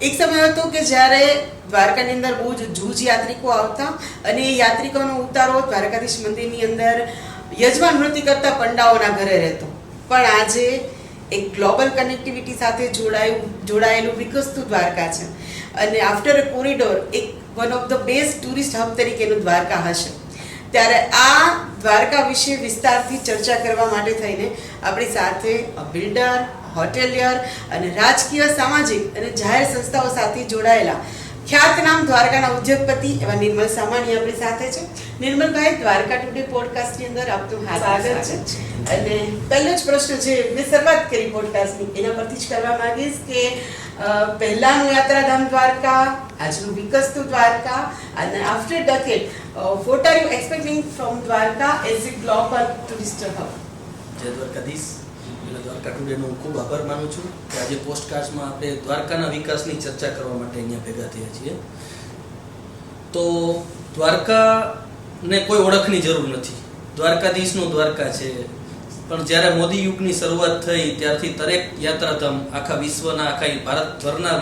એક સમય હતો કે જ્યારે દ્વારકાની અંદર બહુ જ જૂજ યાત્રિકો આવતા અને એ યાત્રિકોનો ઉતારો દ્વારકાધીશ મંદિરની અંદર યજમાન વૃત્તિ કરતા પંડાઓના ઘરે રહેતો. પણ આજે એક ગ્લોબલ કનેક્ટિવિટી સાથે જોડાયેલું વિકસતું દ્વારકા છે અને આફ્ટર અ કોરિડોર એક one of the best tourist hub તરીકેનું દ્વારકા હશે. ત્યારે આ દ્વારકા વિશે વિસ્તારથી ચર્ચા કરવા માટે થઈને આપણી સાથે બિલ્ડર, હોટેલિયર અને રાજકીય, સામાજિક અને જાહેર સંસ્થાઓ સાથે જોડાયેલા ખ્યાતનામ દ્વારકાના ઉદ્યોગપતિ એવા નિર્મલ સામાણી આપણી સાથે છે. નિર્મલભાઈ, દ્વારકા ટુડે પોડકાસ્ટની અંદર આપનું સ્વાગત છે. અને પહેલો જ પ્રશ્ન છે, મેં શરૂઆત કરી પોડકાસ્ટની એના પરથી જ કરવા માંગીશ કે પહેલાનું યાત્રાધામ દ્વારકા, આજનું વિકસતું દ્વારકા અને after decade what are you expecting from Dwarka as a global tourist hub? જય દ્વારકાધીશ. દ્વારકા ટુડેનો ખૂબ આભાર માનું છું કે આજે પોસ્ટકાસ્ટમાં આપણે દ્વારકાના વિકાસની ચર્ચા કરવા માટે અહીંયા ભેગા થયા છીએ. તો દ્વારકાને કોઈ ઓળખની જરૂર નથી. દ્વારકાધીશનો દ્વારકા છે. પણ જ્યારે મોદી યુગની શરૂઆત થઈ ત્યારથી દરેક યાત્રાધામ આખા વિશ્વના, આખા ભારતભરના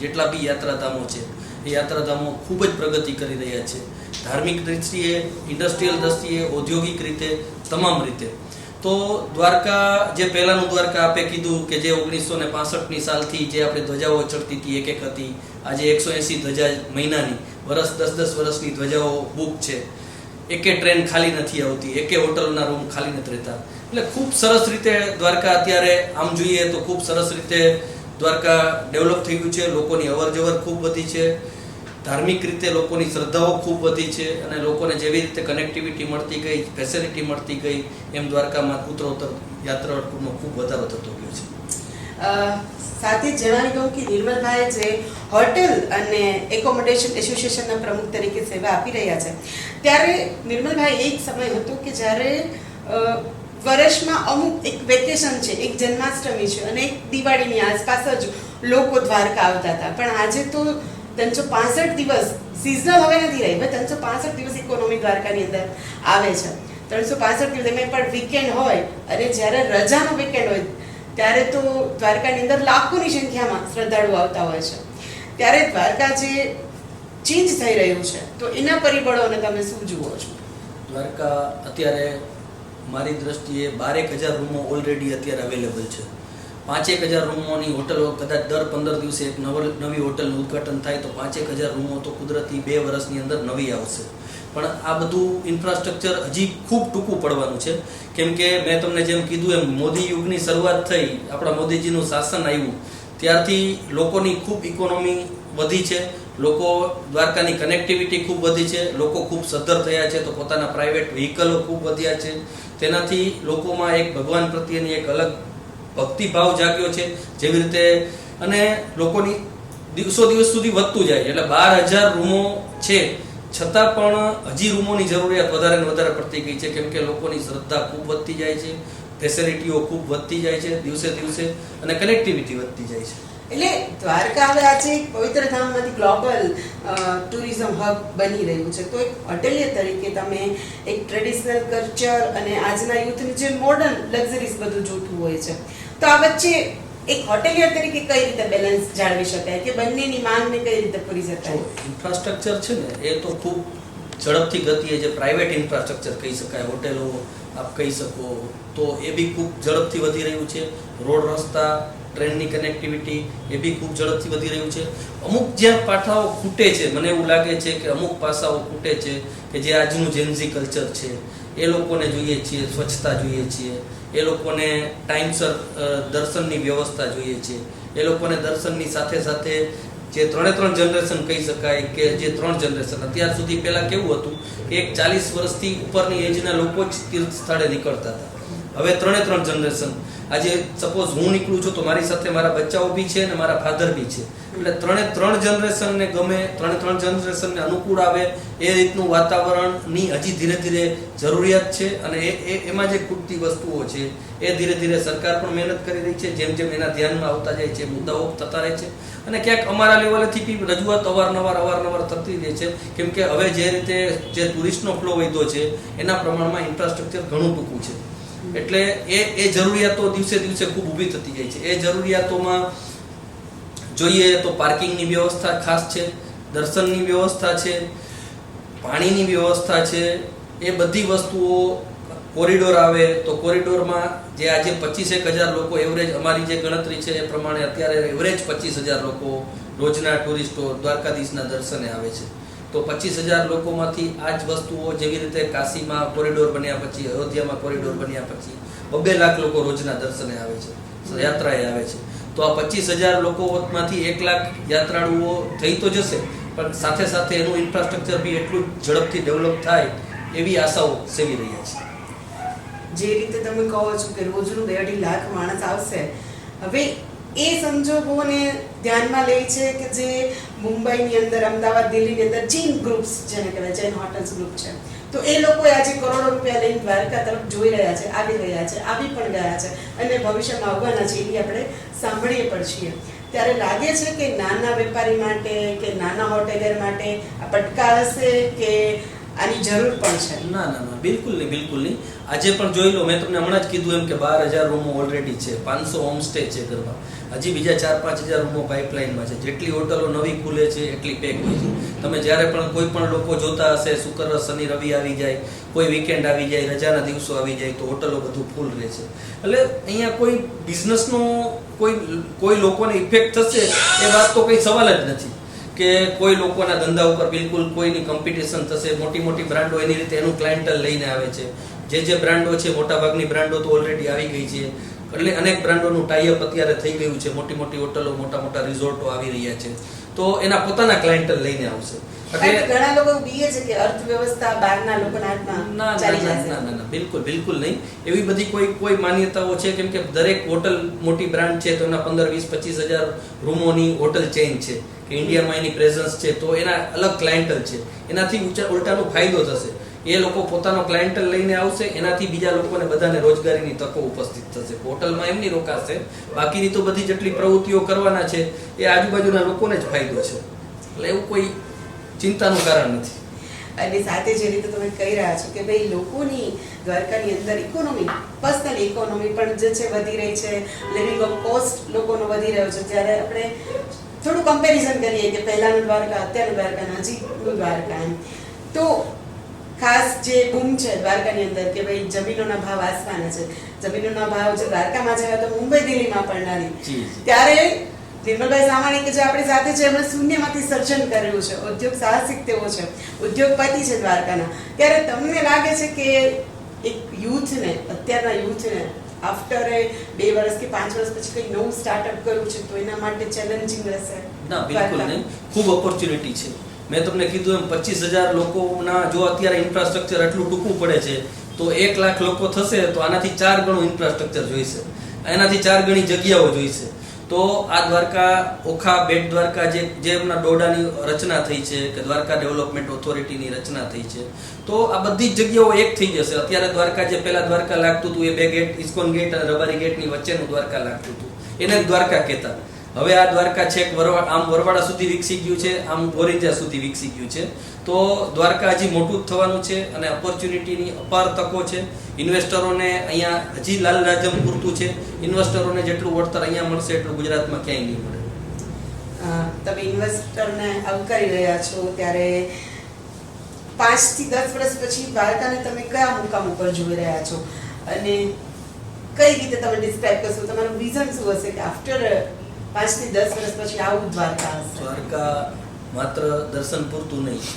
જેટલા બી યાત્રાધામો છે એ યાત્રાધામો ખૂબ જ પ્રગતિ કરી રહ્યા છે. ધાર્મિક દ્રષ્ટિએ, ઇન્ડસ્ટ્રીયલ દ્રષ્ટિએ, ઔદ્યોગિક રીતે, તમામ રીતે. તો દ્વારકા, જે પહેલાનું દ્વારકા આપે કીધું કે જે 1965ની સાલથી જે આપણે ધ્વજાઓ ચડતી હતી એક હતી, આજે 180 ધ્વજા મહિનાની, વર્ષ 10-10 વર્ષની ધ્વજાઓ બુક છે. એકે ટ્રેન ખાલી નથી આવતી, એકે હોટલના રૂમ ખાલી નથી રહેતા. એટલે ખૂબ સરસ રીતે દ્વારકા અત્યારે આમ જોઈએ તો ખૂબ સરસ રીતે દ્વારકા ડેવલપ થઈ ગયું છે. લોકોની અવરજવર ખૂબ વધી છે. ધાર્મિક રીતે લોકોની શ્રદ્ધાઓ ખૂબ વધી છે અને લોકોને જેવી રીતે કનેક્ટિવિટી મળતી ગઈ, ફેસિલિટી મળતી ગઈ, એમ દ્વારકામાં ઉત્તરોત્તર યાત્રાળુઓનો ખૂબ વધારો થતો ગયો છે. સાથે જણાવી દઉં કે નિર્મલભાઈ જે હોટેલ અને એકોમોડેશન એસોસિએશનના પ્રમુખ તરીકે સેવા આપી રહ્યા છે, ત્યારે નિર્મલભાઈ એક સમય હતો કે જ્યારે વર્ષમાં અમુક એક વેકેશન છે, એક જન્માષ્ટમી છે અને એક દિવાળીની આસપાસ જ લોકો દ્વારકા આવતા હતા. પણ આજે તો 365 દિવસ સિઝનલ હવે નથી રહી, 365 દિવસ ઇકોનોમી દ્વારકાની અંદર આવે છે. 365 દિવસ એમાં પણ વીકેન્ડ હોય અને જ્યારે રજાનો વીકેન્ડ હોય ત્યારે તો દ્વારકાની અંદર લાખોની સંખ્યામાં શ્રદ્ધાળુઓ આવતા હોય છે. ત્યારે દ્વારકા જે ચેન્જ થઈ રહ્યું છે તો એના પરિબળોને તમે શું જુઓ છો? દ્વારકા અત્યારે મારી દ્રષ્ટિએ 12,000 રૂમો ઓલરેડી અત્યારે અવેલેબલ છે. 5,000 રૂમોની હોટલો, કદાચ દર 15 દિવસે એક નવી હોટલનું ઉદ્ઘાટન થાય તો 5,000 રૂમો તો કુદરતી 2 વર્ષની અંદર નવી આવશે. પણ આ બધું ઇન્ફ્રાસ્ટ્રક્ચર હજી ખૂબ ટૂંકું પડવાનું છે. કેમ કે મેં તમને જેમ કીધું એમ મોદી યુગની શરૂઆત થઈ, આપણા મોદીજીનું શાસન આવ્યું ત્યારથી લોકોની ખૂબ ઇકોનોમી વધી છે. લોકો, દ્વારકાની કનેક્ટિવિટી ખૂબ વધી છે. લોકો ખૂબ સદ્ધર થયા છે તો પોતાના પ્રાઇવેટ વ્હીકલો ખૂબ વધ્યા છે. તેનાથી લોકોમાં એક ભગવાન પ્રત્યેની એક અલગ ભક્તિભાવ જાગ્યો છે જેવી રીતે, અને લોકોની દિવસો દિવસ સુધી વધતું જાય. એટલે 12,000 રૂમો છે છતાં પણ હજી રૂમોની જરૂરિયાત વધારે ને વધારે પડતી ગઈ છે. કેમ કે લોકોની શ્રદ્ધા ખૂબ વધતી જાય છે, ફેસિલિટીઓ ખૂબ વધતી જાય છે દિવસે દિવસે, અને કનેક્ટિવિટી વધતી જાય છે. એટલે દ્વારકા હવે આજે એક પવિત્ર ધામમાંથી ગ્લોબલ ટુરિઝમ હબ બની રહ્યું છે. તો એક હોટેલિયર તરીકે તમે એક ટ્રેડિશનલ કલ્ચર અને આજના યુથની જે મોડર્ન લક્ઝરીઝ બધું જોતું હોય છે, તો આ વચ્ચે એક હોટેલિયર તરીકે કઈ રીતે બેલેન્સ જાળવી શકાય કે બંનેની માંગને કઈ રીતે પૂરી શકાય? ઇન્ફ્રાસ્ટ્રક્ચર છે ને એ તો ખૂબ ઝડપથી ગતિએ, જે પ્રાઇવેટ ઇન્ફ્રાસ્ટ્રક્ચર કહી શકાય, હોટેલો આપ કહી શકો, તો એ બી ખૂબ ઝડપથી વધી રહ્યું છે. રોડ, રસ્તા, ટ્રેનની કનેક્ટિવિટી એ બી ખૂબ ઝડપથી વધી રહ્યું છે. અમુક જ્યાં પાસાઓ ખૂટે છે, મને એવું લાગે છે કે અમુક પાસાઓ ખૂટે છે કે જે આજનું જેન્ઝી કલ્ચર છે એ લોકોને જોઈએ છીએ. સ્વચ્છતા જોઈએ છીએ, એ લોકોને ટાઈમસર દર્શનની વ્યવસ્થા જોઈએ છે, એ લોકોને દર્શનની સાથે સાથે જે 3 જનરેશન કહી શકાય કે જે 3 જનરેશન, અત્યાર સુધી પહેલાં કેવું હતું કે એક 40 વર્ષથી ઉપરની એજના લોકો જ તીર્થ સ્થળે નીકળતા હતા. હવે 3 જનરેશન, આજે સપોઝ હું નીકળું છું તો મારી સાથે મારા બચ્ચાઓ બી છે અને મારા ફાધર બી છે. એટલે 3 જનરેશનને ગમે, 3 જનરેશનને અનુકૂળ આવે એ રીતનું વાતાવરણની હજી ધીરે ધીરે જરૂરિયાત છે. અને એમાં જે ખૂટતી વસ્તુઓ છે એ ધીરે ધીરે સરકાર પણ મહેનત કરી રહી છે. જેમ જેમ એના ધ્યાનમાં આવતા જાય છે મુદ્દાઓ થતા રહે છે. અને ક્યાંક અમારા લેવલેથી બી રજૂઆત અવારનવાર થતી રહે છે. કેમ કે હવે જે રીતે જે ટુરિસ્ટનો ફ્લો વધ્યો છે એના પ્રમાણમાં ઇન્ફ્રાસ્ટ્રક્ચર ઘણું ટૂંકું છે. એટલે એ જરૂરિયાતો દિવસે દિવસે ખૂબ ઊભી થતી જાય છે. એ જરૂરિયાતોમાં જોઈએ તો પાર્કિંગની વ્યવસ્થા ખાસ છે, દર્શનની વ્યવસ્થા છે, પાણીની વ્યવસ્થા છે. એ બધી વસ્તુઓ, કોરિડોર આવે તો કોરિડોરમાં જે આજે 25,000 લોકો એવરેજ, અમારી જે ગણતરી છે એ પ્રમાણે અત્યારે એવરેજ 25,000 લોકો રોજના ટુરિસ્ટો દ્વારકાધીશના દર્શને આવે છે. તો 25,000 લોકોમાંથી આ જ વસ્તુઓ, જેવી રીતે કાશીમાં કોરિડોર બન્યા પછી, અયોધ્યામાં કોરિડોર બન્યા પછી 2 લાખ લોકો રોજના દર્શને આવે છે, યાત્રાએ આવે છે. તો આ 25,000 લોકોમાંથી 1 લાખ યાત્રાળુઓ થઈ તો જશે, પણ સાથે સાથે એનું ઇન્ફ્રાસ્ટ્રક્ચર બી એટલું ઝડપથી ડેવલપ થાય એવી આશાઓ સેવી રહ્યા છે. જે રીતે તમે કહો છો કે રોજનું 2-2.5 લાખ માણસ આવશે, હવે એ સંજોગોને ધ્યાનમાં લે છે કે જે મુંબઈની અંદર, અમદાવાદ, દિલ્હીની અંદર ચીન ગ્રુપ્સ, જેને કહેવાય ચેન હોટલ્સ ગ્રુપ છે, તો એ લોકો આજે કરોડો રૂપિયા લઈને દ્વારકા તરફ જોઈ રહ્યા છે, આવી રહ્યા છે, આવી પણ ગયા છે અને ભવિષ્યમાં આવવાના છે, એવી આપણે સાંભળીએ પણ છીએ. ત્યારે લાગે છે કે નાના વેપારી માટે કે નાના હોટેલર માટે આ પડકાર હશે કે આની જરૂર પણ છે? ના, બિલકુલ નહીં. આજે પણ જોઈ લો, મેં તમને હમણાં જ કીધું એમ કે 12,000 રૂમો ઓલરેડી છે, 500 હોમસ્ટે છે ઘરમાં, હજી બીજા 4-5,000 રૂમો પાઇપલાઇનમાં છે. જેટલી હોટલો નવી ખુલે છે એટલી પેક હોય છે. તમે જ્યારે પણ કોઈ પણ લોકો જોતા હશે, શુક્ર, શનિ, રવિ આવી જાય, કોઈ વીકેન્ડ આવી જાય, રજાના દિવસો આવી જાય, તો હોટલો બધું ફૂલ રહે છે. એટલે અહીંયા કોઈ બિઝનેસનો કોઈ લોકોને ઇફેક્ટ થશે એ વાત તો કંઈ સવાલ જ નથી, કે કોઈ લોકોના ધંધા ઉપર બિલકુલ કોઈની કોમ્પિટિશન થશે. મોટી બ્રાન્ડો એની રીતે એનું ક્લાયન્ટલ લઈને આવે છે. જે બ્રાન્ડો છે, મોટાભાગની બ્રાન્ડો તો ઓલરેડી આવી ગઈ છે, એટલે અનેક બ્રાન્ડોનું ટાઈઅપ અત્યારે થઈ ગયું છે. મોટી હોટલો, મોટા રિઝોર્ટો આવી રહ્યા છે, તો એના પોતાના ક્લાયન્ટલ લઈને આવશે. એટલે ઘણા લોકો બીએ છે કે અર્થવ્યવસ્થા બહારના લોકોના હાથમાં ચાલી જશે. ના, બિલકુલ નહીં. એવી બધી કોઈ માન્યતાઓ છે, કેમ કે દરેક હોટલ મોટી બ્રાન્ડ છે તો એના 15-20-25,000 રૂમોની હોટલ ચેઇન છે, કે ઇન્ડિયામાં એની પ્રેઝન્સ છે, તો એના અલગ ક્લાયન્ટલ છે. એનાથી ઉલટાનો ફાયદો થશે. એ લોકો પોતાનો ક્લાયન્ટલ લઈને આવશે, એનાથી બીજા લોકોને બધાને રોજગારીની તકો ઉપસ્થિત થશે. હોટલમાં એમની રોકાશે, બાકીની તો બધી જેટલી પ્રવૃત્તિઓ કરવાના છે એ આજુબાજુના લોકોને જ ફાયદો છે. એટલે એવું કોઈ ચિંતાનું કારણ નથી. અને સાથે જે રીતે તમે કહી રહ્યા છો કે ભાઈ લોકોની દ્વારકાની અંદર ઇકોનોમી, પર્સનલ ઇકોનોમી પણ જે છે વધી રહી છે, લિવિંગ ઓફ કોસ્ટ લોકોનો વધી રહ્યો છે. જ્યારે આપણે થોડું કમ્પેરિઝન કરીએ કે પહેલાનું દ્વારકા, અત્યારનું દ્વારકા, નજીકનું દ્વારકા, તો ખાસ જે બૂમ છે દ્વારકાની અંદર કે ભાઈ જમીનોના ભાવ આસમાને છે. જમીનોના ભાવ જે દ્વારકામાં છે તો મુંબઈ, દિલ્હીમાં પણ નથી. ત્યારે નિર્મલભાઈ સામાણી કે જે આપણી સાથે છે, એમણે શૂન્યમાંથી સર્જન કર્યું છે, ઉદ્યોગ સાહસિક તેઓ છે, ઉદ્યોગપતિ છે દ્વારકાના. ત્યારે તમને લાગે છે કે એક યુથને, અત્યારના યુથને આફ્ટર 2 વર્ષ કે 5 વર્ષ પછી કંઈ નવું સ્ટાર્ટઅપ કરવું છે તો એના માટે ચેલેન્જિંગ રહેશે? ના, બિલકુલ નહીં. ખૂબ ઓપોર્ચ્યુનિટી છે. મેં તમને કીધું એમ 25,000 લોકોના જો અત્યારે ઇન્ફ્રાસ્ટ્રક્ચર એટલું ટૂંકું પડે છે, તો 1 લાખ લોકો થશે તો આનાથી 4 ગણું ઇન્ફ્રાસ્ટ્રક્ચર જોઈશે, એનાથી 4 ગણી જગ્યાઓ જોઈશે. તો આ દ્વારકા, ઓખા, બેટ દ્વારકા જે એમના દોડાની રચના થઈ છે, કે દ્વારકા ડેવલપમેન્ટ ઓથોરિટીની રચના થઈ છે, તો આ બધી જ જગ્યાઓ એક થઈ જશે. અત્યારે દ્વારકા, જે પહેલા દ્વારકા લાગતું હતું, એ 2 ગેટ, ઇસ્કોન ગેટ અને રબારી ગેટની વચ્ચેનું દ્વારકા લાગતું હતું, એને દ્વારકા કહેતા. હવે આ દ્વારકા છેક આમ વરવાડા સુધી વિકસી ગયું છે, આમ ગોરિંજા સુધી વિકસી ગયું છે. તો દ્વારકા હજી મોટું જ થવાનું છે અને ઓપોર્ચ્યુનિટીની અપાર તકો છે. ઇન્વેસ્ટરોને અહીંયા હજી લાલ રાજમ પૂરતું છે. ઇન્વેસ્ટરોને જેટલું વળતર અહીંયા મળશે એટલું ગુજરાતમાં ક્યાંય નહીં મળે. તમે ઇન્વેસ્ટરને આવકારી રહ્યા છો, ત્યારે 5 થી 10 વર્ષ પછી દ્વારકાને તમે કયા મુકામ ઉપર જોઈ રહ્યા છો અને કઈ રીતે તમે ડિસ્ક્રાઇબ કરશો? તમારું વિઝન શું હશે કે આફ્ટર 5 થી 10 વર્ષ પછી આવું દ્વારકા હશે? દ્વારકા માત્ર દર્શન પૂરતું નહીં.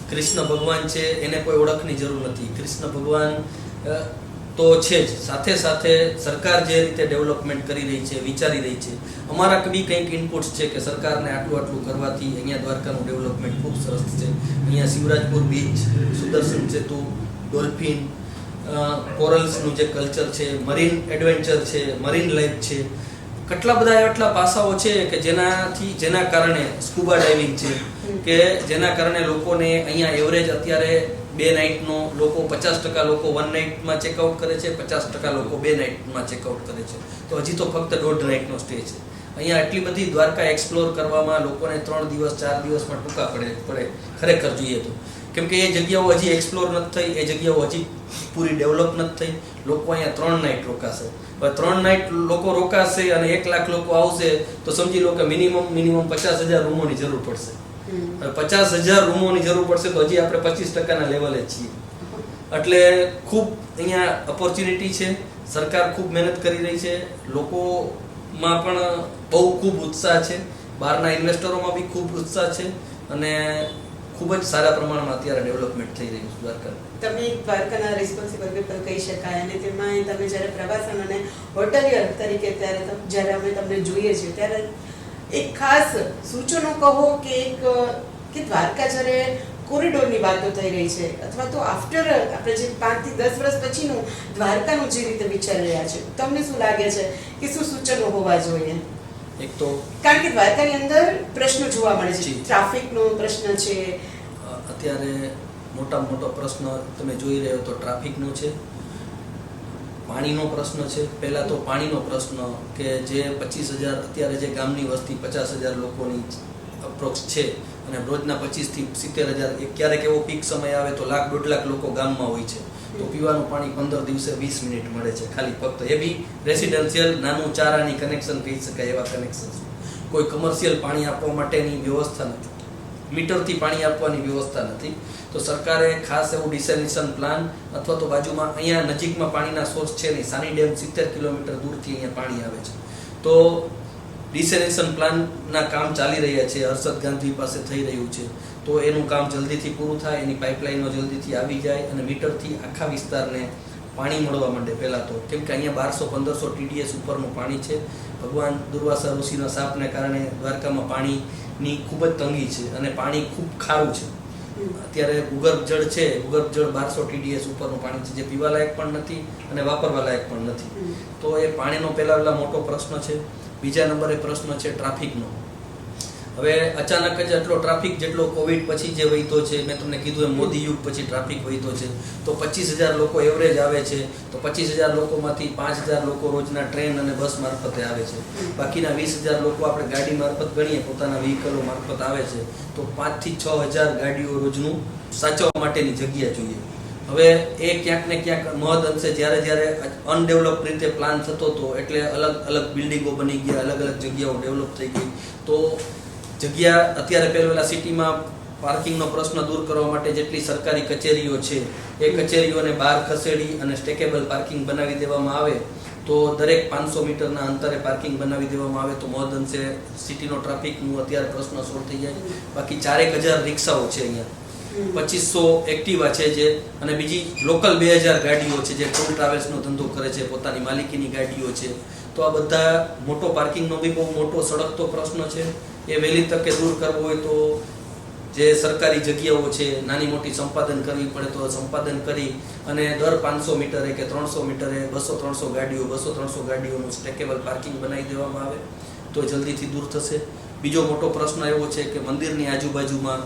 કૃષ્ણ ભગવાન છે, એને કોઈ ઓળખની જરૂર નથી. કૃષ્ણ ભગવાન તો છે જ, સાથે સાથે સરકાર જે રીતે ડેવલપમેન્ટ કરી રહી છે, વિચારી રહી છે, અમારા બી કંઈક ઇનપુટ્સ છે કે સરકારને આટલું કરવાથી અહીંયા દ્વારકાનું ડેવલપમેન્ટ ખૂબ સરસ છે. અહીંયા શિવરાજપુર બીચ, સુદર્શન સેતુ, ડોલ્ફિન, કોરલ્સનું જે કલ્ચર છે, મરીન એડવેન્ચર છે, મરીન લાઈફ છે, કેટલા બધા એટલા પાસાઓ છે કે જેના કારણે સ્કુબા ડાઇવિંગ છે, કે જેના કારણે લોકોને અહીંયા એવરેજ અત્યારે 2 નાઇટનો લોકો 50% લોકો 1 નાઇટમાં ચેકઆઉટ કરે છે, 50% લોકો 2 નાઇટમાં ચેકઆઉટ કરે છે. તો હજી તો ફક્ત 1.5 નાઇટનો સ્ટે છે. અહીંયા એટલી બધી દ્વારકા એક્સપ્લોર કરવામાં લોકોને 3 દિવસ 4 દિવસમાં ટૂંકા પડે ખરેખર જોઈએ તો. કેમ કે એ જગ્યાઓ હજી એક્સપ્લોર નથી થઈ, એ જગ્યાઓ હજી પૂરી ડેવલપ નથી થઈ. લોકો અહીંયા 3 નાઇટ રોકાશે. હવે 3 નાઇટ લોકો રોકાશે અને 1 લાખ લોકો આવશે તો સમજી લો કે મિનિમમ 50,000 રૂમોની જરૂર પડશે. હવે 50,000 રૂમોની જરૂર પડશે તો હજી આપણે 25%ના લેવલે છીએ. એટલે ખૂબ અહીંયા ઓપોર્ચ્યુનિટી છે. સરકાર ખૂબ મહેનત કરી રહી છે. લોકોમાં પણ બહુ ખૂબ ઉત્સાહ છે. બહારના ઇન્વેસ્ટરોમાં બી ખૂબ ઉત્સાહ છે અને ખૂબ જ સારા પ્રમાણમાં અત્યારે ડેવલપમેન્ટ થઈ રહ્યું છે દ્વારકા. તમે દ્વારકાના રિસ્પોન્સિબલ પીપલ કહી શકાય અને તેમાં તમે જ્યારે પ્રવાસન અને હોટલિયર તરીકે જ્યારે અમે તમને જોઈએ છીએ ત્યારે એક ખાસ સૂચનો કહો કે કે દ્વારકા જ્યારે કોરિડોરની વાતો થઈ રહી છે અથવા તો આફ્ટર આપણે જે 5 થી 10 વર્ષ પછીનું દ્વારકાનું જે રીતે વિચારી રહ્યા છે, તમને શું લાગે છે કે શું સૂચનો હોવા જોઈએ? એક તો કારણ કે દ્વારકાની અંદર પ્રશ્નો જોવા મળે છે. ટ્રાફિકનો પ્રશ્ન છે. અત્યારે મોટામાં મોટો પ્રશ્ન તમે જોઈ રહ્યો તો ટ્રાફિકનો છે, પાણીનો પ્રશ્ન છે. પહેલા તો પાણીનો પ્રશ્ન કે જે 25,000 અત્યારે જે ગામની વસ્તી 50,000 લોકોની અપ્રોક્સ છે અને રોજના 25 થી 70,000 ક્યારેક એવો પીક સમય આવે તો 1,00,000-1.5 લાખ લોકો ગામમાં હોય છે. તો પીવાનું પાણી 15 દિવસે 20 મિનિટ મળે છે ખાલી ફક્ત. એ બી રેસિડેન્શિયલ નાનું ચારાની કનેક્શન કહી શકાય એવા કનેક્શન. કોઈ કમર્શિયલ પાણી આપવા માટેની વ્યવસ્થા નથી, મીટરથી પાણી આપવાની વ્યવસ્થા નથી. તો સરકારે ખાસ એવું ડિસેલિનેશન પ્લાન અથવા તો બાજુમાં અહીંયા નજીકમાં પાણીના સોર્સ છે નહીં, સાની ડેમ 70 કિલોમીટર દૂરથી અહીંયા પાણી આવે છે. તો ડિસેલિનેશન પ્લાનના કામ ચાલી રહ્યા છે, હર્ષદ ગાંધી પાસે થઈ રહ્યું છે. તો એનું કામ જલ્દીથી પૂરું થાય, એની પાઇપલાઇનો જલ્દીથી આવી જાય અને મીટરથી આખા વિસ્તારને પાણી મળવા માંડે. પહેલાં તો કેમ કે અહીંયા 1200-1500 TDS ઉપરનું પાણી છે. ભગવાન દુર્વાસા ઋષિના શાપને કારણે દ્વારકામાં પાણીની ખૂબ જ તંગી છે અને પાણી ખૂબ ખારું છે. અત્યારે ભૂગર્ભ જળ છે, ભૂગર્ભ જળ 1200 TDS ઉપરનું પાણી છે જે પીવા લાયક પણ નથી અને વાપરવા લાયક પણ નથી. તો એ પાણીનો પહેલા મોટો પ્રશ્ન છે. બીજા નંબરે પ્રશ્ન છે ટ્રાફિકનો. હવે અચાનક જ એટલો ટ્રાફિક જેટલો કોવિડ પછી જે વહીતો છે, મેં તમને કીધું એમ મોદી યુગ પછી ટ્રાફિક વહીતો છે. તો 25,000 લોકો એવરેજ આવે છે. તો 25,000 લોકોમાંથી 5,000 લોકો રોજના ટ્રેન અને બસ મારફતે આવે છે. બાકીના 20,000 લોકો આપણે ગાડી મારફત ગણીએ, પોતાના વ્હીકલો મારફત આવે છે. તો 5,000 થી 6,000 ગાડીઓ રોજનું સાચવવા માટેની જગ્યા જોઈએ. હવે એ ક્યાંક ને ક્યાંક મહદ અંશે જ્યારે અનડેવલપ રીતે પ્લાન થતો હતો એટલે અલગ અલગ બિલ્ડિંગો બની ગયા, અલગ અલગ જગ્યાઓ ડેવલપ થઈ ગઈ. તો જગ્યા અત્યારે પહેલા સિટીમાં પાર્કિંગનો પ્રશ્ન દૂર કરવા માટે જેટલી સરકારી કચેરીઓ છે એ કચેરીઓને બહાર ખસેડી અને સ્ટેકેબલ પાર્કિંગ બનાવી દેવામાં આવે તો દરેક 500 મીટરના અંતરે પાર્કિંગ બનાવી દેવામાં આવે તો મહદ અંશે સિટીનો ટ્રાફિકનું અત્યારે પ્રશ્ન સોલ્વ થઈ જાય. બાકી 4,000 રિક્ષાઓ છે અહીંયા, 2500 એક્ટિવા છે જે, અને બીજી લોકલ 2,000 ગાડીઓ છે જે ટોલ ટ્રાવેલ્સનો ધંધો કરે છે, પોતાની માલિકીની ગાડીઓ છે. તો આ બધા મોટો પાર્કિંગનો બી બહુ મોટો સળગતો પ્રશ્ન છે. એ વહેલી તકે દૂર કરવો હોય તો જે સરકારી જગ્યાઓ છે નાની મોટી સંપાદન કરવી પડે તો સંપાદન કરી અને દર 500 મીટરે કે 300 મીટરે 200-300 ગાડીઓનું સ્ટેકેબલ પાર્કિંગ બનાવી દેવામાં આવે તો જલ્દીથી દૂર થશે. બીજો મોટો પ્રશ્ન એવો છે કે મંદિરની આજુબાજુમાં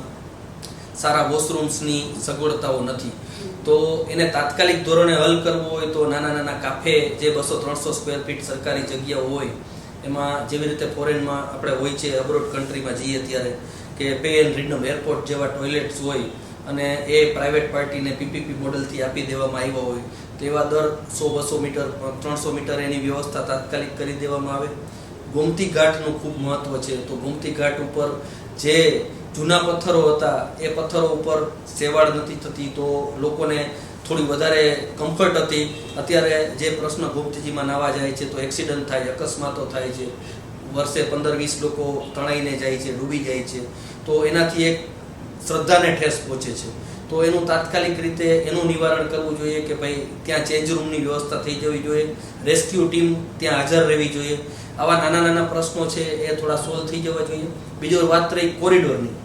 સારા વોશરૂમ્સની સગવડતાઓ નથી. તો એને તાત્કાલિક ધોરણે હલ કરવો હોય તો નાના કાફે જે 200-300 સ્ક્વેર ફીટ સરકારી જગ્યાઓ હોય એમાં જેવી રીતે ફોરેનમાં આપણે હોય છે, અબ્રોડ કન્ટ્રીમાં જઈએ ત્યારે કે પે એન્ડ રિડમ એરપોર્ટ જેવા ટોયલેટ્સ હોય અને એ પ્રાઇવેટ પાર્ટીને PPP મોડલથી આપી દેવામાં આવ્યા હોય તેવા દર 100-200 મીટર 300 મીટર એની વ્યવસ્થા તાત્કાલિક કરી દેવામાં આવે. ગોમતી ઘાટનું ખૂબ મહત્વ છે. તો ગોમતી ઘાટ ઉપર જે જૂના પથ્થરો હતા એ પથ્થરો ઉપર સેવાળ નથી થતી તો લોકોને થોડી વધારે કમ્ફર્ટ હતી. અત્યારે જે પ્રશ્ન ગોમતીજીમાં નાવા જાય છે તો એક્સિડન્ટ થાય, અકસ્માતો થાય છે, વર્ષે 15-20 લોકો તણાઈને જાય છે, ડૂબી જાય છે. તો એનાથી એક શ્રદ્ધાને ઠેસ પહોંચે છે. તો એનું તાત્કાલિક રીતે એનું નિવારણ કરવું જોઈએ કે ભાઈ ત્યાં ચેન્જ રૂમની વ્યવસ્થા થઈ જવી જોઈએ, રેસ્ક્યુ ટીમ ત્યાં હાજર રહેવી જોઈએ. આવા નાના પ્રશ્નો છે એ થોડા સોલ્વ થઈ જવા જોઈએ. બીજો વાત રહી કોરિડોરની.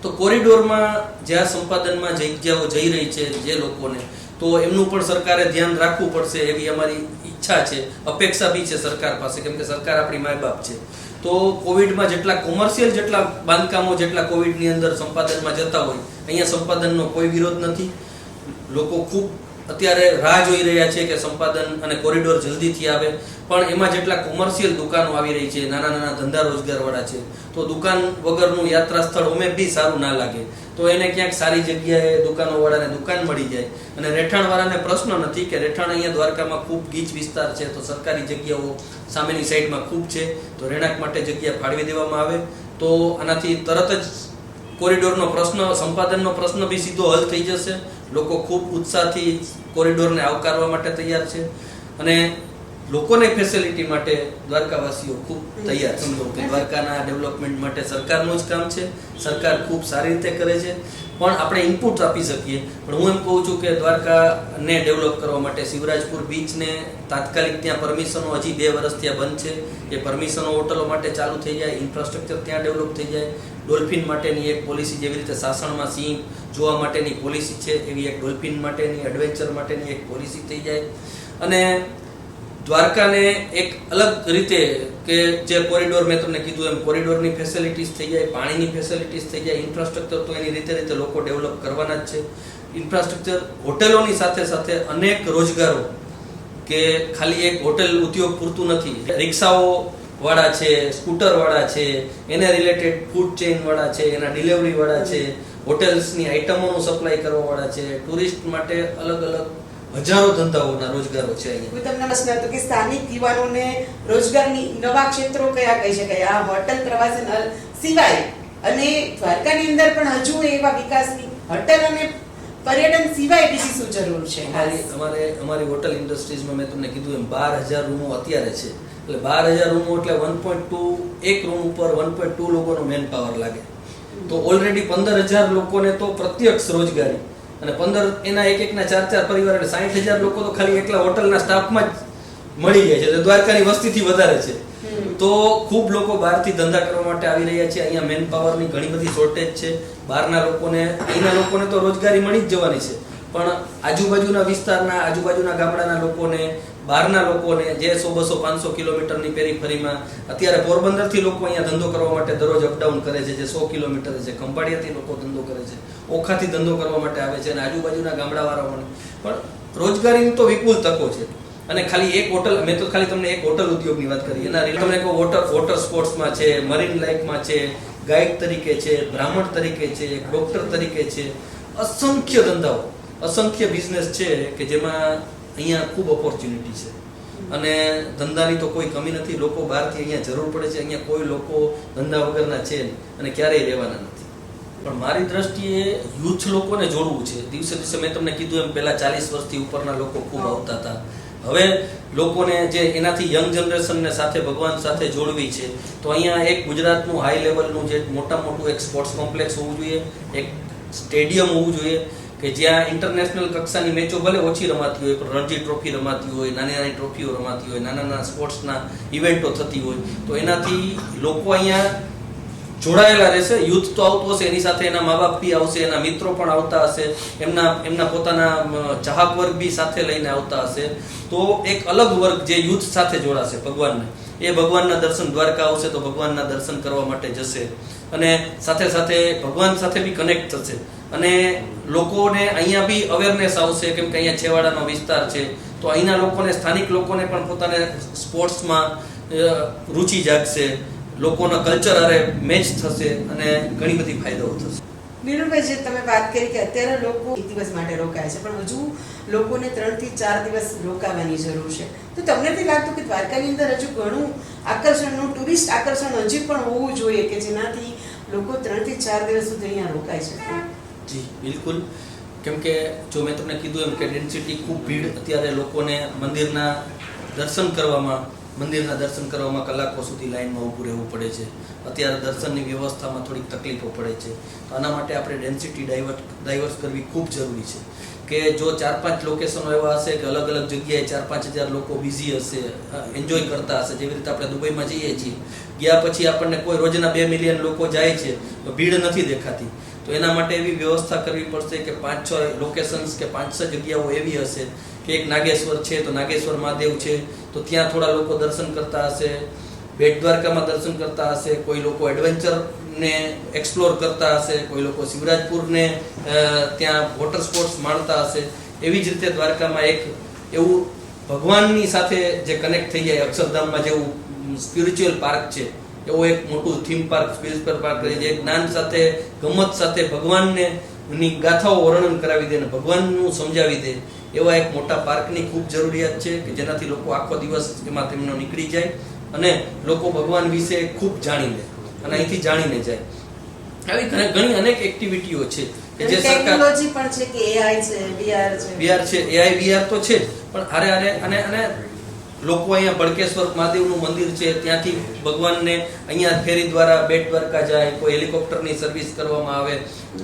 તો કોરિડોરમાં જ્યાં સંપાદનમાં જગ્યાઓ જઈ રહી છે જે લોકોને, તો એમનું પણ સરકારે ધ્યાન રાખવું પડશે એવી અમારી ઈચ્છા છે, અપેક્ષા બી છે સરકાર પાસે, કેમ કે સરકાર આપણી માય બાપ છે. તો કોવિડમાં જેટલા કોમર્શિયલ જેટલા બાંધકામો જેટલા કોવિડની અંદર સંપાદનમાં જતા હોય અહીંયા સંપાદનનો કોઈ વિરોધ નથી. લોકો ખૂબ અત્યારે રાહ જોઈ રહ્યા છે કે સંપાદન અને કોરિડોર જલ્દીથી આવે, પણ એમાં જેટલા કોમર્શિયલ દુકાનો આવી રહી છે, નાના નાના ધંધા રોજગારવાળા છે, તો દુકાન વગરનું યાત્રા સ્થળ ઉમે બી સારું ના લાગે, તો એને ક્યાંક સારી જગ્યાએ દુકાનોવાળાને દુકાન મળી જાય. અને રહેઠાણવાળાને પ્રશ્ન નથી કે રહેઠાણ અહીંયા દ્વારકામાં ખૂબ ગીચ વિસ્તાર છે, તો સરકારી જગ્યાઓ સામેની સાઈડમાં ખૂબ છે, તો રહેણાંક માટે જગ્યા ફાળવી દેવામાં આવે તો આનાથી તરત જ કોરિડોરનો પ્રશ્ન, સંપાદનનો પ્રશ્ન બી સીધો હલ થઈ જશે. લોકો ખૂબ ઉત્સાહથી કોરિડોરને આવકારવા માટે તૈયાર છે અને લોકોને ફેસિલિટી માટે દ્વારકાવાસીઓ ખૂબ તૈયાર છે. સમજો કે દ્વારકાના ડેવલપમેન્ટ માટે સરકારનું જ કામ છે, સરકાર ખૂબ સારી રીતે કરે છે, પણ આપણે ઇનપુટ આપી શકીએ. પણ હું એમ કહું છું કે દ્વારકાને ડેવલપ કરવા માટે શિવરાજપુર બીચને તાત્કાલિક ત્યાં પરમિશનો હજી 2 વર્ષ ત્યાં બંધ છે, એ પરમિશનો હોટલો માટે ચાલુ થઈ જાય, ઇન્ફ્રાસ્ટ્રક્ચર ત્યાં ડેવલપ થઈ જાય. ડોલ્ફિન માટેની એક પોલિસી, જેવી રીતે સાસણમાં સિંહ જોવા માટેની પોલિસી છે, એવી એક ડોલ્ફિન માટેની, એડવેન્ચર માટેની એક પોલિસી થઈ જાય. અને દ્વારકાને એક અલગ રીતે કે જે કોરિડોર મેં તમને કીધું એમ કોરિડોરની ફેસિલિટીઝ થઈ જાય, પાણીની ફેસિલિટીઝ થઈ જાય, ઇન્ફ્રાસ્ટ્રક્ચર તો એની રીતે લોકો ડેવલપ કરવાના જ છે. ઇન્ફ્રાસ્ટ્રક્ચર, હોટેલોની સાથે સાથે અનેક રોજગારો, કે ખાલી એક હોટેલ ઉદ્યોગ પૂરતું નથી. રિક્ષાઓ વાળા છે, સ્કૂટર વાળા છે, એને રિલેટેડ ફૂડ ચેઇન વાળા છે, એના ડિલિવરી વાળા છે, હોટેલ્સની આઇટમોનું સપ્લાય કરવા વાળા છે, ટુરિસ્ટ માટે અલગ અલગ હજારો ધંધાઓના રોજગારો છે અહીંયા. હું તમને પ્રશ્ન હતો કે સ્થાનિક યુવાનોને રોજગારની નવા ક્ષેત્રો કયા કહી શકાય આ હોટલ પ્રવાસન સિવાય, અને દ્વારકાની અંદર પણ હજુ એવા વિકાસની હોટલ અને પર્યટન સિવાય બીજી શું જરૂર છે? અમારી હોટલ ઇન્ડસ્ટ્રીઝમાં મેં તમને કીધું એમ 12,000 રૂમો અત્યારે છે. એટલે 12,000 રૂમો એટલે 1.2, એક રૂમ ઉપર 1.2 લોકોનો મેન પાવર લાગે. તો ઓલરેડી 15,000 લોકોને તો પ્રત્યક્ષ રોજગારી, અને 15 એના એકના 4 પરિવાર, એટલે 60,000 લોકો તો ખાલી એકલા હોટલના સ્ટાફમાં જ મળી જાય છે. દ્વારકાની વસ્તીથી વધારે છે, તો ખૂબ લોકો બહારથી ધંધા કરવા માટે આવી રહ્યા છે. અહીંયા મેન પાવરની ઘણી બધી શોર્ટેજ છે. બહારના લોકોને, અહીંના લોકોને તો રોજગારી મળી જ જવાની છે, પણ આજુબાજુના વિસ્તારના, આજુબાજુના ગામડાના લોકોને, બહારના લોકોને, જે 100, 200, 500 કિલોમીટરની પેરીફરીમાં, અત્યારે પોરબંદરથી લોકો અહીંયા ધંધો કરવા માટે દરરોજ અપડાઉન કરે છે, જે 100 કિલોમીટર છે. ખંભાળિયાથી લોકો ધંધો કરે છે, ઓખાથી ધંધો કરવા માટે આવે છે, અને આજુબાજુના ગામડાવાળાઓને પણ રોજગારીની તો વિપુલ તકો છે. અને ખાલી એક હોટલ, મેં તો ખાલી તમને એક હોટલ ઉદ્યોગની વાત કરી, એના તમને કહું વોટર સ્પોર્ટ્સમાં છે, મરીન લાઈફમાં છે, ગાઈડ તરીકે છે, બ્રાહ્મણ તરીકે છે, એક ડોક્ટર તરીકે છે, અસંખ્ય ધંધાઓ, અસંખ્ય બિઝનેસ છે કે જેમાં અહીંયા ખૂબ ઓપોર્ચ્યુનિટી છે. અને ધંધાની તો કોઈ કમી નથી. લોકો બહારથી અહીંયા જરૂર પડે છે, અહીંયા કોઈ લોકો ધંધા વગરના છે અને ક્યારેય રહેવાના નથી. પણ મારી દ્રષ્ટિએ યુથ લોકોને જોડવું છે. દિવસે દિવસે મેં તમને કીધું એમ, પહેલા 40 વર્ષથી ઉપરના લોકો ખૂબ આવતા હતા. હવે લોકોને જે એનાથી યંગ જનરેશનને સાથે, ભગવાન સાથે જોડવી છે, તો અહીંયા એક ગુજરાતનું હાઈ લેવલનું જે મોટું એક સ્પોર્ટ્સ કોમ્પ્લેક્સ હોવું જોઈએ, એક સ્ટેડિયમ હોવું જોઈએ કે જ્યાં ઇન્ટરનેશનલ કક્ષાની મેચો ભલે ઓછી રમાતી હોય, પણ રણજી ટ્રોફી રમાતી હોય, નાની નાની ટ્રોફીઓ રમાતી હોય, નાના નાના સ્પોર્ટ્સના ઇવેન્ટો થતી હોય, તો એનાથી લોકો અહીંયા જોડાયેલા રહેશે. યુથ તો આવતું હશે, એની સાથે એના મા બાપ બી આવશે, એના મિત્રો પણ આવતા હશે, એમના પોતાના ચાહક વર્ગ બી સાથે લઈને આવતા હશે. તો એક અલગ વર્ગ જે યુથ સાથે જોડાશે ભગવાનને, એ ભગવાનના દર્શન, દ્વારકા આવશે તો ભગવાનના દર્શન કરવા માટે જશે, અને સાથે સાથે ભગવાન સાથે બી કનેક્ટ થશે. અને લોકોને અહીંયા બી અવેરનેસ આવશે, કેમ કે અહીંયા છેવાડાનો વિસ્તાર છે, તો અહીંના લોકોને, સ્થાનિક લોકોને પણ પોતાને સ્પોર્ટ્સમાં રુચિ જાગશે, લોકોના કલ્ચર અરે મેચ થશે, અને ઘણી બધી ફાયદાઓ થશે. નીરુભાઈ, જે તમે વાત કરી કે અત્યારે લોકો 1 દિવસ માટે રોકાય છે, પણ હજુ લોકોને 3 થી 4 દિવસ રોકાવાની જરૂર છે, તો તમને નથી લાગતું કે દ્વારકાની અંદર હજુ ઘણું આકર્ષણનું, ટુરિસ્ટ આકર્ષણ હજી પણ હોવું જોઈએ કે જેનાથી લોકો 3 થી 4 દિવસ સુધી અહીંયા રોકાય છે? જી બિલકુલ. કેમ કે જો મેં તમને કીધું એમ કે ડેન્સિટી ખૂબ ભીડ, અત્યારે લોકોને મંદિરના દર્શન કરવામાં કલાકો સુધી લાઈનમાં ઊભું રહેવું પડે છે. અત્યારે દર્શનની વ્યવસ્થામાં થોડીક તકલીફો પડે છે. તો આના માટે આપણે ડેન્સિટી ડાયવર્સ કરવી ખૂબ જરૂરી છે. કે જો 4-5 લોકેશનો એવા હશે કે અલગ અલગ જગ્યાએ 4-5 હજાર લોકો બિઝી હશે, એન્જોય કરતા હશે, જેવી રીતે આપણે દુબઈમાં જઈએ છીએ, ગયા પછી આપણને કોઈ રોજના 2 મિલિયન લોકો જાય છે તો ભીડ નથી દેખાતી. તો એના માટે એવી વ્યવસ્થા કરવી પડશે કે 5-6 લોકેશન્સ કે 5-6 જગ્યાઓ એવી હશે કે એક નાગેશ્વર છે તો નાગેશ્વર મહાદેવ છે, તો ત્યાં થોડા લોકો દર્શન કરતા હશે, બેટ દ્વારકામાં દર્શન કરતા હશે, કોઈ લોકો એડવેન્ચરને એક્સપ્લોર કરતા હશે, કોઈ લોકો શિવરાજપુરને ત્યાં વોટર સ્પોર્ટ્સ માણતા હશે. એવી જ રીતે દ્વારકામાં એક એવું ભગવાનની સાથે જે કનેક્ટ થઈ જાય, અક્ષરધામમાં જેવું સ્પિરિચ્યુઅલ પાર્ક છે, એવો એક મોટું થીમ પાર્ક, સ્પિરિચ્યુઅલ પાર્ક કરી જે જ્ઞાન સાથે, ગમત સાથે ભગવાનને ની ગાથાઓ વર્ણન કરાવી દે અને ભગવાનનું સમજાવી દે એવા એક મોટા પાર્કની ખૂબ જરૂરિયાત છે કે જેનાથી લોકો આખો દિવસ એમાં તેમનો નીકળી જાય અને લોકો ભગવાન વિશે ખૂબ જાણી લે અને અહીંથી જાણીને જાય. આવી ઘણી અનેક એક્ટિવિટીઓ છે કે જે સરકાર, ટેકનોલોજી પણ છે કે એઆઈ છે, VR છે, VR છે, AI VR તો છે જ, પણ હારે અને લોકો અહીંયા ભડકેશ્વર મહાદેવનું મંદિર છે, ત્યાંથી ભગવાનને અહીંયા ફેરી દ્વારા બેટ દ્વારકા જાય, કોઈ હેલિકોપ્ટરની સર્વિસ કરવામાં આવે,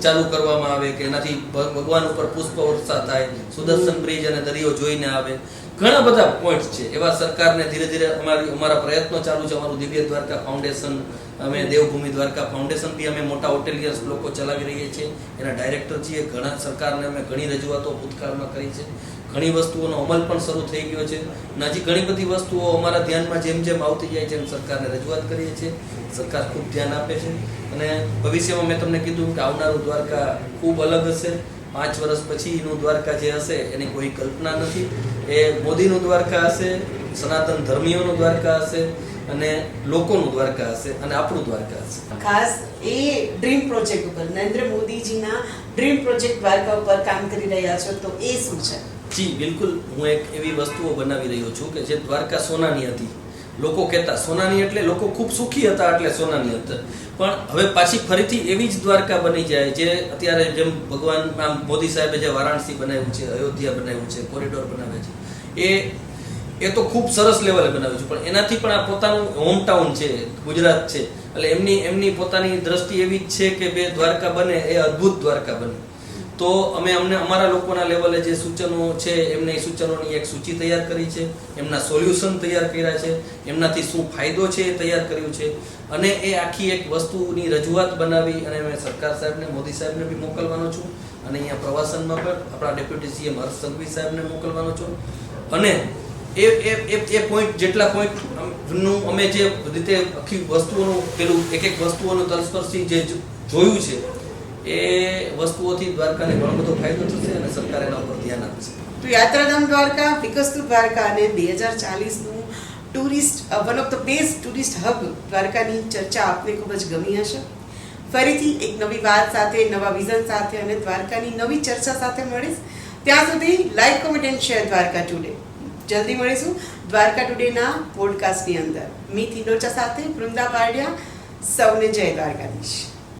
ચાલુ કરવામાં આવે કે એનાથી ભગવાન ઉપર પુષ્પ વર્ષા થાય, સુદર્શન બ્રિજ અને દરિયો જોઈને આવે. ઘણા બધા પોઈન્ટ છે એવા. સરકારને ધીરે ધીરે અમારા પ્રયત્નો ચાલુ છે. અમારું દિવ્ય દ્વારકા ફાઉન્ડેશન, અમે દેવભૂમિ દ્વારકા ફાઉન્ડેશન બી અમે મોટા હોટેલિયર્સ લોકો ચલાવી રહીએ છીએ, એના ડાયરેક્ટર છીએ. ઘણા સરકારને અમે ઘણી રજૂઆતો ભૂતકાળમાં કરી છે. ઘણી વસ્તુઓનો અમલ પણ શરૂ થઈ ગયો છે. હજી ઘણી બધી વસ્તુઓ અમારા ધ્યાનમાં જેમ જેમ આવતી જાય છે એમ સરકારને રજૂઆત કરીએ છીએ. સરકાર ખૂબ ધ્યાન આપે છે અને ભવિષ્યમાં મેં તમને કીધું કે આવનારું દ્વારકા ખૂબ અલગ હશે. 5 વર્ષ પછીનું દ્વારકા જે હશે એની કોઈ કલ્પના નથી. એ મોદીનું દ્વારકા હશે, સનાતન ધર્મીઓનું દ્વારકા હશે અને લોકોનું દ્વારકા હશે અને આપણું દ્વારકા હશે. ખાસ એ ડ્રીમ પ્રોજેક્ટ ઉપર, નરેન્દ્ર મોદીજીના ડ્રીમ પ્રોજેક્ટ દ્વારકા ઉપર કામ કરી રહ્યા છો, તો એ શું છે? જી બિલકુલ, હું એક એવી વસ્તુઓ બનાવી રહ્યો છું કે જે દ્વારકા સોનાની હતી. લોકો કહેતા સોનાની એટલે લોકો ખૂબ સુખી હતા એટલે સોનાની હતા, પણ હવે પાછી ફરીથી એવી જ દ્વારકા બની જાય જે અત્યારે જેમ ભગવાન મોદી સાહેબે જે વારાણસી બનાવ્યું છે, અયોધ્યા બનાવ્યું છે, કોરિડોર બનાવે છે, એ તો ખૂબ સરસ લેવલે બનાવ્યું છે, પણ એનાથી પણ આ પોતાનું હોમટાઉન છે, ગુજરાત છે, એટલે એમની પોતાની દ્રષ્ટિ એવી જ છે કે બે દ્વારકા બને એ અદ્ભુત દ્વારકા બને. તો અમને અમારા લોકોના લેવલે જે સૂચનો છે એમને એ સૂચનોની એક સૂચિ તૈયાર કરી છે, એમના સોલ્યુશન તૈયાર કર્યા છે, એમનાથી શું ફાયદો છે એ તૈયાર કર્યું છે અને એ આખી એક વસ્તુની રજૂઆત બનાવી અને મેં સરકાર સાહેબને, મોદી સાહેબને બી મોકલવાનો છું અને અહીંયા પ્રવાસનમાં પણ આપણા ડેપ્યુટી સીએમ હર્ષ સંઘવી સાહેબને મોકલવાનો છું. અને એ પોઈન્ટ, જેટલા પોઈન્ટનું અમે જે રીતે આખી વસ્તુઓનું પેલું એક વસ્તુઓનું તલસ્પર્શી જે જોયું છે એ વસ્તુઓથી દ્વારકાને ઘણો બધો ફાયદો થશે અને સરકાર એના ઉપર ધ્યાન આપશે. તો યાત્રાધામ દ્વારકા, વિકસતું દ્વારકા અને 2040નું tourist one of the best tourist hub દ્વારકાની ચર્ચા આપને ખૂબ જ ગમી હશે. ફરીથી એક નવી વાત સાથે, નવા વિઝન સાથે અને દ્વારકાની નવી ચર્ચા સાથે મળીશ. ત્યાં સુધી like, comment and share Dwarka today. જલ્દી મળીશું દ્વારકા ટુડેના પોડકાસ્ટની અંદર. મી થિંડોચા સાથે વૃંદા પાડ્યા. સૌને જય દ્વારકાધીશ.